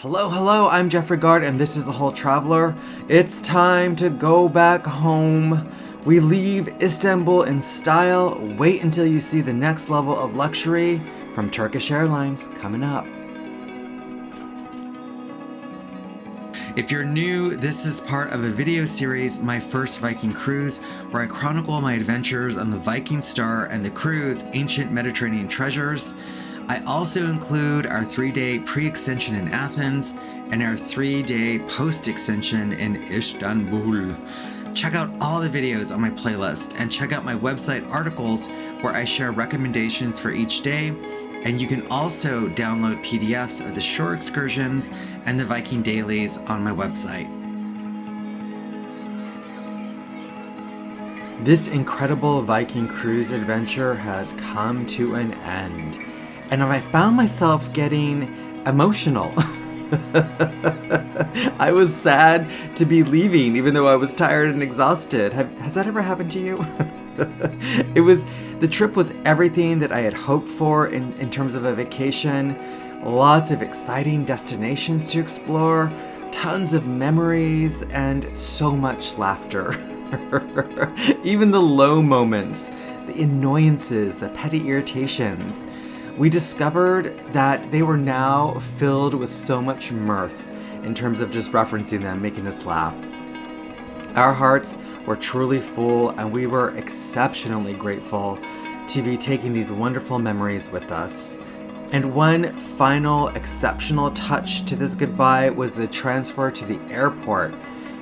Hello, I'm Jeff Regard, and this is The Whole Traveler. It's time to go back home. We leave Istanbul in style. Wait until you see the next level of luxury from Turkish Airlines coming up. If you're new, this is part of a video series, My First Viking Cruise, where I chronicle my adventures on the Viking Star and the cruise, Ancient Mediterranean Treasures. I also include our 3-day pre-extension in Athens and our 3-day post-extension in Istanbul. Check out all the videos on my playlist and check out my website articles where I share recommendations for each day. And you can also download PDFs of the shore excursions and the Viking dailies on my website. This incredible Viking cruise adventure had come to an end, and I found myself getting emotional. I was sad to be leaving, even though I was tired and exhausted. Has that ever happened to you? The trip was everything that I had hoped for in terms of a vacation. Lots of exciting destinations to explore, tons of memories, and so much laughter. Even the low moments, the annoyances, the petty irritations. We discovered that they were now filled with so much mirth in terms of just referencing them, making us laugh. Our hearts were truly full, and we were exceptionally grateful to be taking these wonderful memories with us. And one final exceptional touch to this goodbye was the transfer to the airport.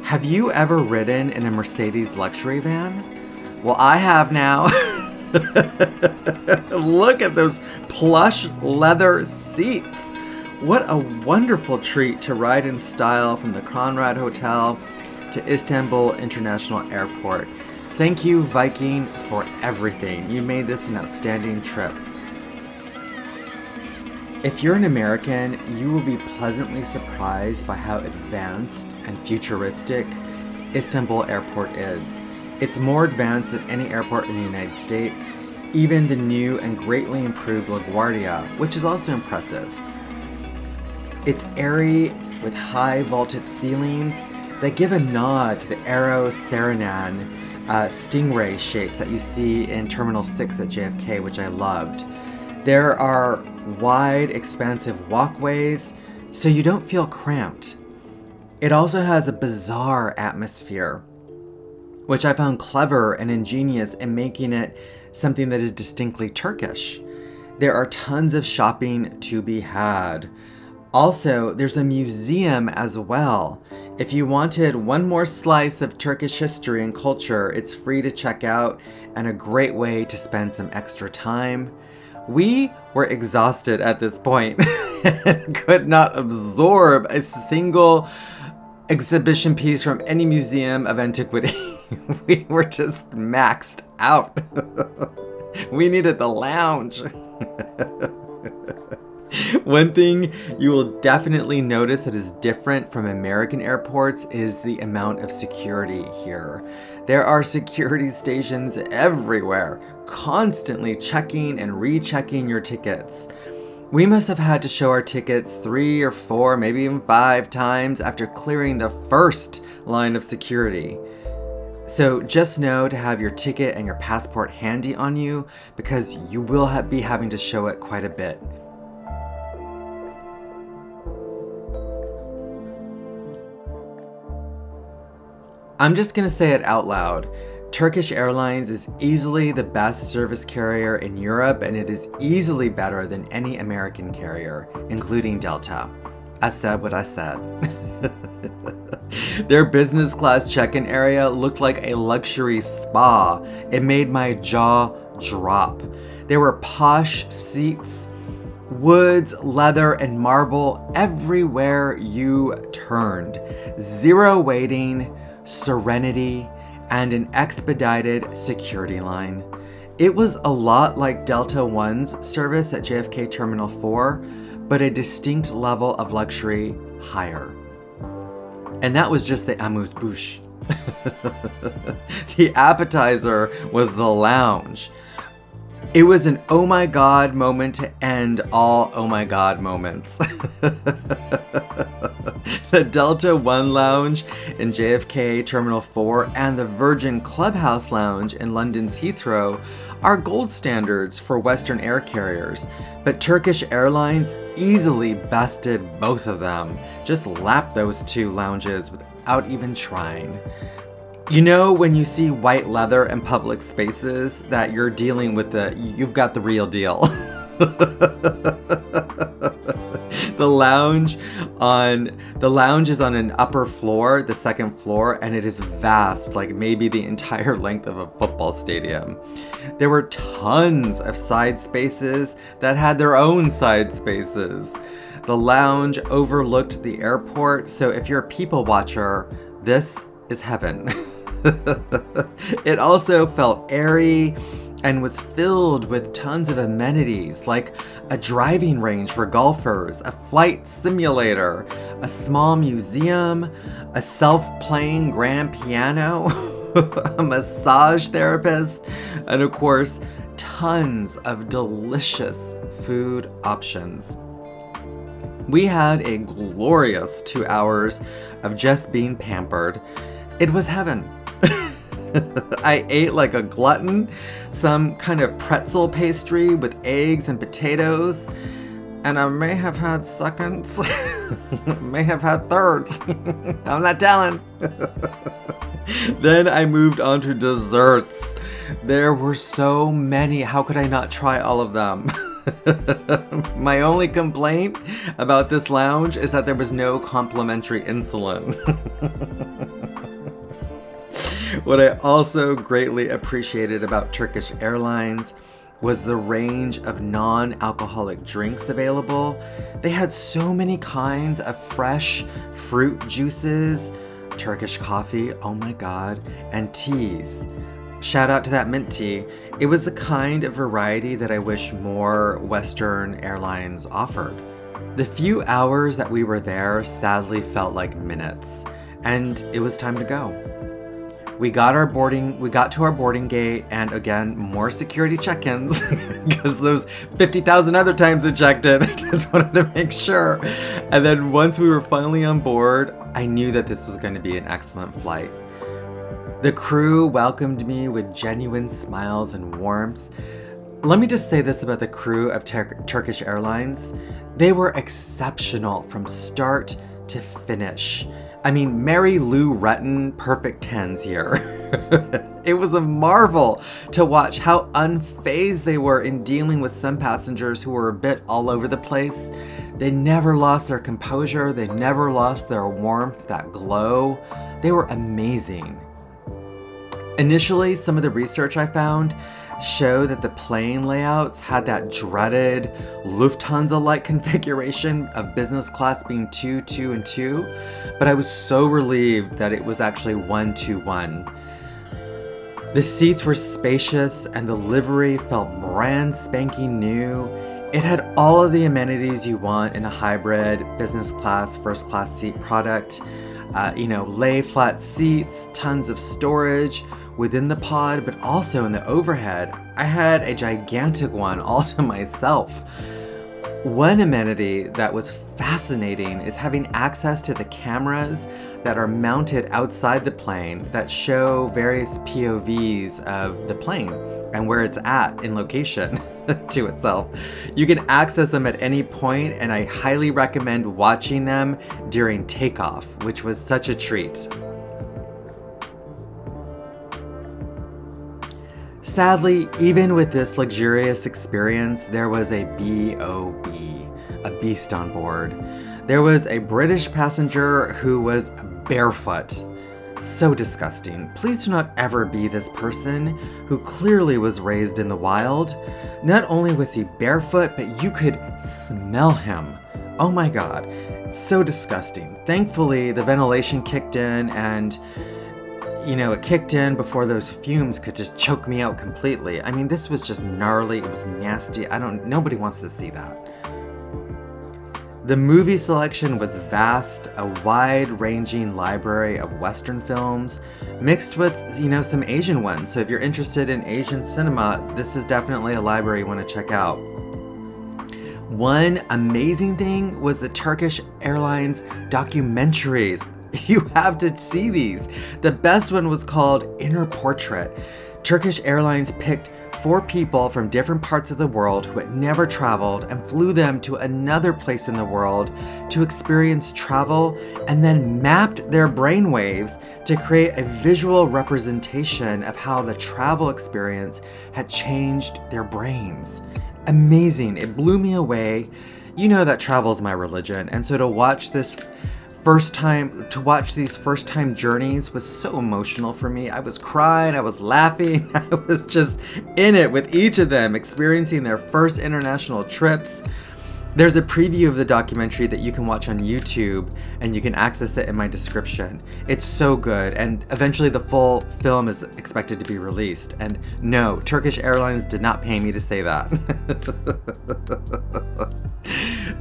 Have you ever ridden in a Mercedes luxury van? Well, I have now. Look at those plush leather seats. What a wonderful treat to ride in style from the Conrad Hotel to Istanbul International Airport. Thank you, Viking, for everything. You made this an outstanding trip. If you're an American, you will be pleasantly surprised by how advanced and futuristic Istanbul Airport is. It's more advanced than any airport in the United States, even the new and greatly improved LaGuardia, which is also impressive. It's airy with high vaulted ceilings that give a nod to the Aero Saranan stingray shapes that you see in Terminal 6 at JFK, which I loved. There are wide, expansive walkways, so you don't feel cramped. It also has a bizarre atmosphere, which I found clever and ingenious in making it something that is distinctly Turkish. There are tons of shopping to be had. Also, there's a museum as well. If you wanted one more slice of Turkish history and culture, it's free to check out and a great way to spend some extra time. We were exhausted at this point and could not absorb a single exhibition piece from any museum of antiquity. We were just maxed out. We needed the lounge. One thing you will definitely notice that is different from American airports is the amount of security here. There are security stations everywhere, constantly checking and rechecking your tickets. We must have had to show our tickets 3 or 4, maybe even 5 times after clearing the first line of security. So just know to have your ticket and your passport handy on you, because you will be having to show it quite a bit. I'm just going to say it out loud. Turkish Airlines is easily the best service carrier in Europe, and it is easily better than any American carrier, including Delta. I said what I said. Their business class check-in area looked like a luxury spa. It made my jaw drop. There were posh seats, woods, leather, and marble everywhere you turned. Zero waiting, serenity, and an expedited security line. It was a lot like Delta One's service at JFK Terminal 4, but a distinct level of luxury higher. And that was just the amuse-bouche. The appetizer was the lounge. It was an oh my god moment to end all oh my god moments. The Delta One Lounge in JFK Terminal 4 and the Virgin Clubhouse Lounge in London's Heathrow are gold standards for Western air carriers, but Turkish Airlines easily bested both of them. Just lapped those two lounges without even trying. You know when you see white leather in public spaces that you're dealing with you've got the real deal. The lounge is on an upper floor, the second floor, and it is vast, like maybe the entire length of a football stadium. There were tons of side spaces that had their own side spaces. The lounge overlooked the airport, so if you're a people watcher, this is heaven. It also felt airy and was filled with tons of amenities like a driving range for golfers, a flight simulator, a small museum, a self-playing grand piano, a massage therapist, and of course, tons of delicious food options. We had a glorious 2 hours of just being pampered. It was heaven. I ate like a glutton, some kind of pretzel pastry with eggs and potatoes, and I may have had seconds, may have had thirds. I'm not telling. Then I moved on to desserts. There were so many. How could I not try all of them? My only complaint about this lounge is that there was no complimentary insulin. What I also greatly appreciated about Turkish Airlines was the range of non-alcoholic drinks available. They had so many kinds of fresh fruit juices, Turkish coffee, oh my god, and teas. Shout out to that mint tea. It was the kind of variety that I wish more Western airlines offered. The few hours that we were there sadly felt like minutes, and it was time to go. We got to our boarding gate, and again, more security check-ins because those 50,000 other times I checked in, I just wanted to make sure. And then once we were finally on board, I knew that this was going to be an excellent flight. The crew welcomed me with genuine smiles and warmth. Let me just say this about the crew of Turkish Airlines. They were exceptional from start to finish. I mean, Mary Lou Retton, perfect tens here. It was a marvel to watch how unfazed they were in dealing with some passengers who were a bit all over the place. They never lost their composure. They never lost their warmth, that glow. They were amazing. Initially, some of the research I found show that the plane layouts had that dreaded Lufthansa-like configuration of business class being 2, 2, and 2, but I was so relieved that it was actually 1, 2, 1. The seats were spacious and the livery felt brand spanking new. It had all of the amenities you want in a hybrid business class, first class seat product. Lay flat seats, tons of storage within the pod, but also in the overhead. I had a gigantic one all to myself. One amenity that was fascinating is having access to the cameras that are mounted outside the plane that show various POVs of the plane and where it's at in location to itself. You can access them at any point, and I highly recommend watching them during takeoff, which was such a treat. Sadly, even with this luxurious experience, there was a B.O.B., a beast on board. There was a British passenger who was barefoot. So disgusting. Please do not ever be this person who clearly was raised in the wild. Not only was he barefoot, but you could smell him. Oh my god, so disgusting. Thankfully, the ventilation kicked in and it kicked in before those fumes could just choke me out completely. I mean, this was just gnarly. It was nasty. Nobody wants to see that. The movie selection was vast, a wide-ranging library of Western films mixed with, some Asian ones. So if you're interested in Asian cinema, this is definitely a library you want to check out. One amazing thing was the Turkish Airlines documentaries. You have to see these. The best one was called Inner Portrait. Turkish Airlines picked 4 people from different parts of the world who had never traveled and flew them to another place in the world to experience travel, and then mapped their brainwaves to create a visual representation of how the travel experience had changed their brains. Amazing. It blew me away. You know that travel is my religion, and so to watch these first time journeys was so emotional for me. I was crying, I was laughing, I was just in it with each of them, experiencing their first international trips. There's a preview of the documentary that you can watch on YouTube, and you can access it in my description. It's so good, and eventually the full film is expected to be released. And no, Turkish Airlines did not pay me to say that.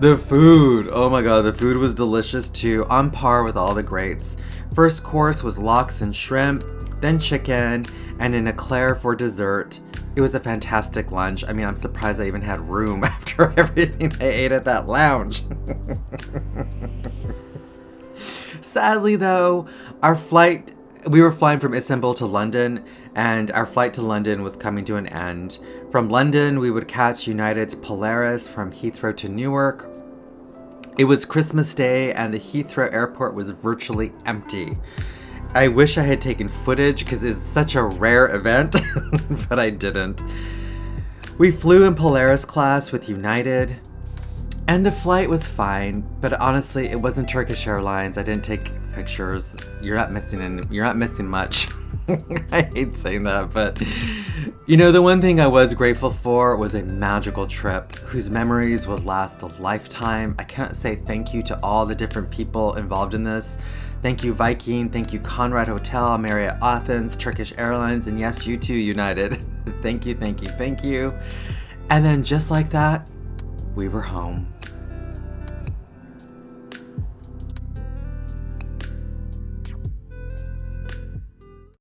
The food, oh my god, the food was delicious too, on par with all the greats. First course was lox and shrimp, then chicken, and an eclair for dessert. It was a fantastic lunch. I mean, I'm surprised I even had room after everything I ate at that lounge. Sadly though, we were flying from Istanbul to London, and our flight to London was coming to an end. From London, we would catch United's Polaris from Heathrow to Newark. It was Christmas Day, and the Heathrow airport was virtually empty. I wish I had taken footage because it's such a rare event, but I didn't. We flew in Polaris class with United, and the flight was fine, but honestly, it wasn't Turkish Airlines. I didn't take pictures. You're not missing much. I hate saying that, but you know, the one thing I was grateful for was a magical trip whose memories would last a lifetime. I cannot say thank you to all the different people involved in this. Thank you, Viking. Thank you, Conrad Hotel, Marriott Athens, Turkish Airlines, and yes, you too, United. Thank you, thank you, thank you. And then just like that, we were home.